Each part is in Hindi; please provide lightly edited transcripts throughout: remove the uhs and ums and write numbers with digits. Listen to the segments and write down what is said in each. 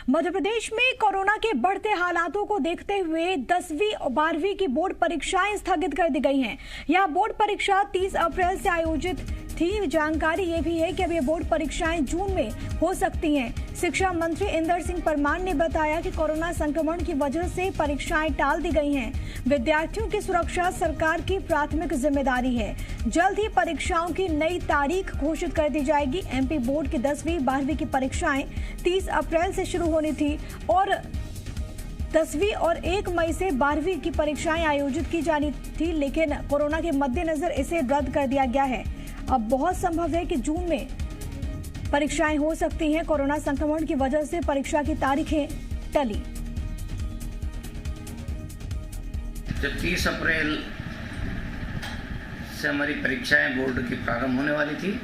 मध्य प्रदेश में कोरोना के बढ़ते हालातों को देखते हुए 10वीं और 12वीं की बोर्ड परीक्षाएं स्थगित कर दी गई हैं। यह बोर्ड परीक्षा 30 अप्रैल से आयोजित थी। जानकारी ये भी है कि अब ये बोर्ड परीक्षाएं जून में हो सकती हैं। शिक्षा मंत्री इंदर सिंह परमार ने बताया कि कोरोना संक्रमण की वजह से परीक्षाएं टाल दी गई हैं। विद्यार्थियों की सुरक्षा सरकार की प्राथमिक जिम्मेदारी है। जल्द ही परीक्षाओं की नई तारीख घोषित कर दी जाएगी। एमपी बोर्ड की 10वीं 12वीं की परीक्षाएं 30 अप्रैल से शुरू होनी थी और 10वीं और 1 मई से 12वीं की परीक्षाएं आयोजित की जानी थी, लेकिन कोरोना के मद्देनजर इसे रद्द कर दिया गया है। अब बहुत संभव है कि जून में परीक्षाएं हो सकती हैं। कोरोना संक्रमण की वजह से परीक्षा की तारीखें टली। जब 30 अप्रैल से हमारी परीक्षाएं बोर्ड की प्रारंभ होने वाली थी,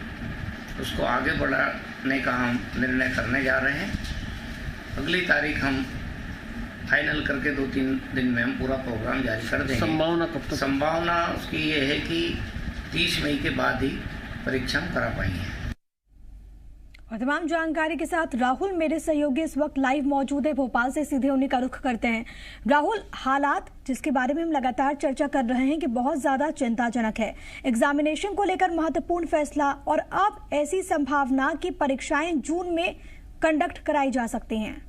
उसको आगे बढ़ाने का हम निर्णय करने जा रहे हैं। अगली तारीख हम फाइनल करके 2-3 दिन में हम पूरा प्रोग्राम जारी कर देंगे। संभावना कब तक? संभावना उसकी ये है कि 30 मई के बाद ही परीक्षा हम करा पाएंगे। और तमाम जानकारी के साथ राहुल मेरे सहयोगी इस वक्त लाइव मौजूद है। भोपाल से सीधे उन्हीं का रुख करते हैं। राहुल, हालात जिसके बारे में हम लगातार चर्चा कर रहे हैं कि बहुत ज्यादा चिंताजनक है। एग्जामिनेशन को लेकर महत्वपूर्ण फैसला और अब ऐसी संभावना कि परीक्षाएं जून में कंडक्ट कराई जा सकती हैं।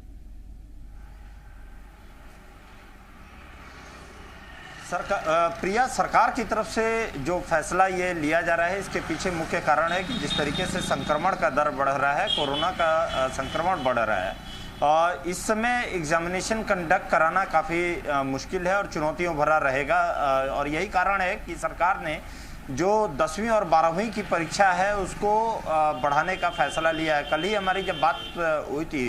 प्रिया, सरकार की तरफ से जो फैसला ये लिया जा रहा है, इसके पीछे मुख्य कारण है कि जिस तरीके से संक्रमण का दर बढ़ रहा है, कोरोना का संक्रमण बढ़ रहा है, और इस समय एग्जामिनेशन कंडक्ट कराना काफ़ी मुश्किल है और चुनौतियों भरा रहेगा। और यही कारण है कि सरकार ने जो 10वीं और 12वीं की परीक्षा है उसको बढ़ाने का फैसला लिया है। कल ही हमारी जब बात हुई थी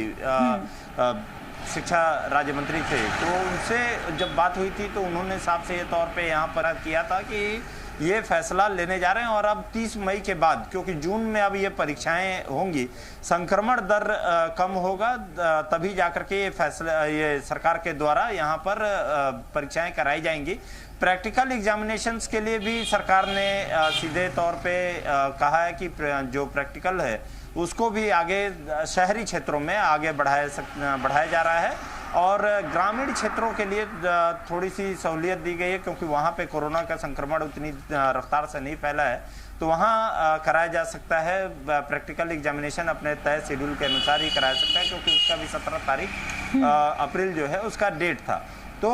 शिक्षा राज्य मंत्री थे, तो उनसे जब बात हुई थी तो उन्होंने साफ से तौर पे यहाँ पर किया था कि ये फैसला लेने जा रहे हैं और अब 30 मई के बाद, क्योंकि जून में अब ये परीक्षाएं होंगी, संक्रमण दर कम होगा, तभी जाकर के ये फैसला ये सरकार के द्वारा यहाँ पर परीक्षाएं कराई जाएंगी। प्रैक्टिकल एग्जामिनेशंस के लिए भी सरकार ने सीधे तौर पे कहा है कि जो प्रैक्टिकल है उसको भी आगे शहरी क्षेत्रों में आगे बढ़ाया जा रहा है और ग्रामीण क्षेत्रों के लिए थोड़ी सी सहूलियत दी गई है, क्योंकि वहाँ पे कोरोना का संक्रमण उतनी रफ्तार से नहीं फैला है, तो वहाँ कराया जा सकता है। प्रैक्टिकल एग्जामिनेशन अपने तय शेड्यूल के अनुसार ही कराया सकता है, क्योंकि उसका भी 17 तारीख अप्रैल जो है उसका डेट था। तो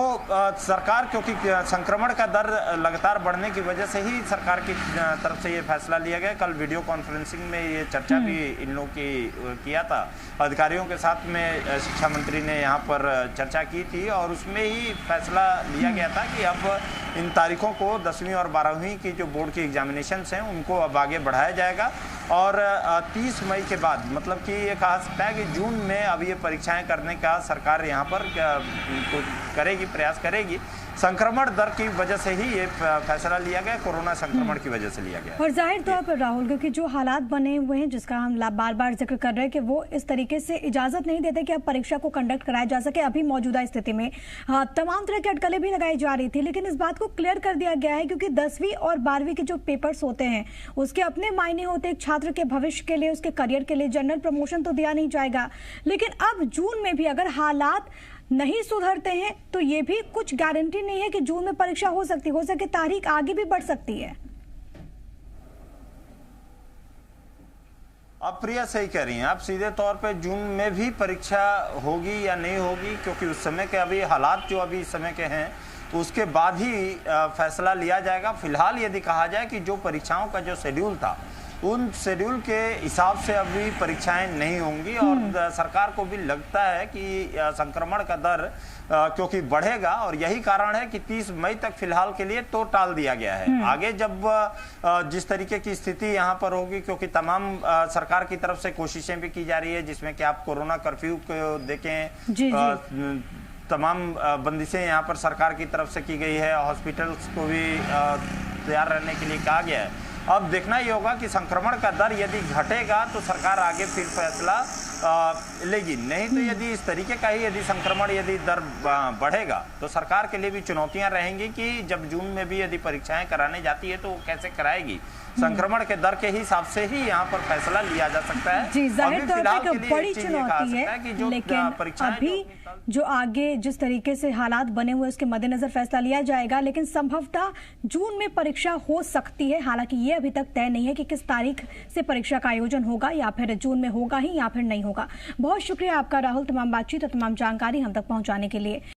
सरकार, क्योंकि संक्रमण का दर लगातार बढ़ने की वजह से ही सरकार की तरफ से ये फैसला लिया गया। कल वीडियो कॉन्फ्रेंसिंग में ये चर्चा भी इन लोगों की किया था, अधिकारियों के साथ में शिक्षा मंत्री ने यहाँ पर चर्चा की थी और उसमें ही फैसला लिया गया था कि अब इन तारीखों को 10वीं और 12वीं की जो बोर्ड की एग्जामिनेशंस हैं उनको अब आगे बढ़ाया जाएगा और 30 मई के बाद, मतलब कि ये कहा सकता है कि जून में अब ये परीक्षाएं करने का सरकार यहाँ पर करेगी, प्रयास करेगी। संक्रमण दर की वजह से ही ये फैसला लिया गया, कोरोना संक्रमण की वजह से लिया गया। और जाहिर तौर पर राहुल, क्योंकि जो हालात बने हुए हैं जिसका हम बार बार जिक्र कर रहे हैं कि वो इस तरीके से इजाजत नहीं देते कि अब परीक्षा को कंडक्ट कराया जा सके। अभी मौजूदा स्थिति में तमाम तरह की अटकलें भी लगाई जा रही थी, लेकिन इस बात को क्लियर कर दिया गया है क्योंकि 10वीं और 12वीं के जो पेपर्स होते हैं उसके अपने मायने होते हैं। छात्र के भविष्य के लिए, उसके करियर के लिए जनरल प्रमोशन तो दिया नहीं जाएगा, लेकिन अब जून में भी अगर हालात नहीं सुधरते हैं तो ये भी कुछ गारंटी नहीं है कि जून में परीक्षा हो सके तारीख आगे भी बढ़ सकती है। अब प्रिया सही कह रही हैं आप, सीधे तौर पे जून में भी परीक्षा होगी या नहीं होगी, क्योंकि उस समय के अभी हालात जो अभी इस समय के हैं उसके बाद ही फैसला लिया जाएगा। फिलहाल यदि कहा जाए कि जो परीक्षाओं का जो शेड्यूल था उन शेड्यूल के हिसाब से अभी परीक्षाएं नहीं होंगी और सरकार को भी लगता है कि संक्रमण का दर क्योंकि बढ़ेगा और यही कारण है कि 30 मई तक फिलहाल के लिए तो टाल दिया गया है। आगे जब जिस तरीके की स्थिति यहाँ पर होगी, क्योंकि तमाम सरकार की तरफ से कोशिशें भी की जा रही है, जिसमें कि आप कोरोना कर्फ्यू को देखें, तमाम बंदिशें यहाँ पर सरकार की तरफ से की गई है, हॉस्पिटल्स को भी तैयार रहने के लिए कहा गया है। अब देखना ही होगा कि संक्रमण का दर यदि घटेगा तो सरकार आगे फिर फैसला लेगी। नहीं तो यदि इस तरीके का ही यदि संक्रमण यदि दर बढ़ेगा तो सरकार के लिए भी चुनौतियां रहेंगी कि जब जून में भी यदि परीक्षाएं कराने जाती है तो वो कैसे कराएगी। संक्रमण के दर के हिसाब से ही यहाँ पर फैसला लिया जा सकता है। जी, जाहिर तौर पर एक बड़ी चुनौती है, लेकिन अभी जो आगे जिस तरीके से हालात बने हुए उसके मद्देनजर फैसला लिया जाएगा। लेकिन संभवतः जून में परीक्षा हो सकती है, हालांकि ये अभी तक तय नहीं है कि किस तारीख से परीक्षा का आयोजन होगा, या फिर जून में होगा ही या फिर नहीं होगा। बहुत शुक्रिया आपका राहुल, तमाम बातचीत और तमाम जानकारी हम तक पहुंचाने के लिए।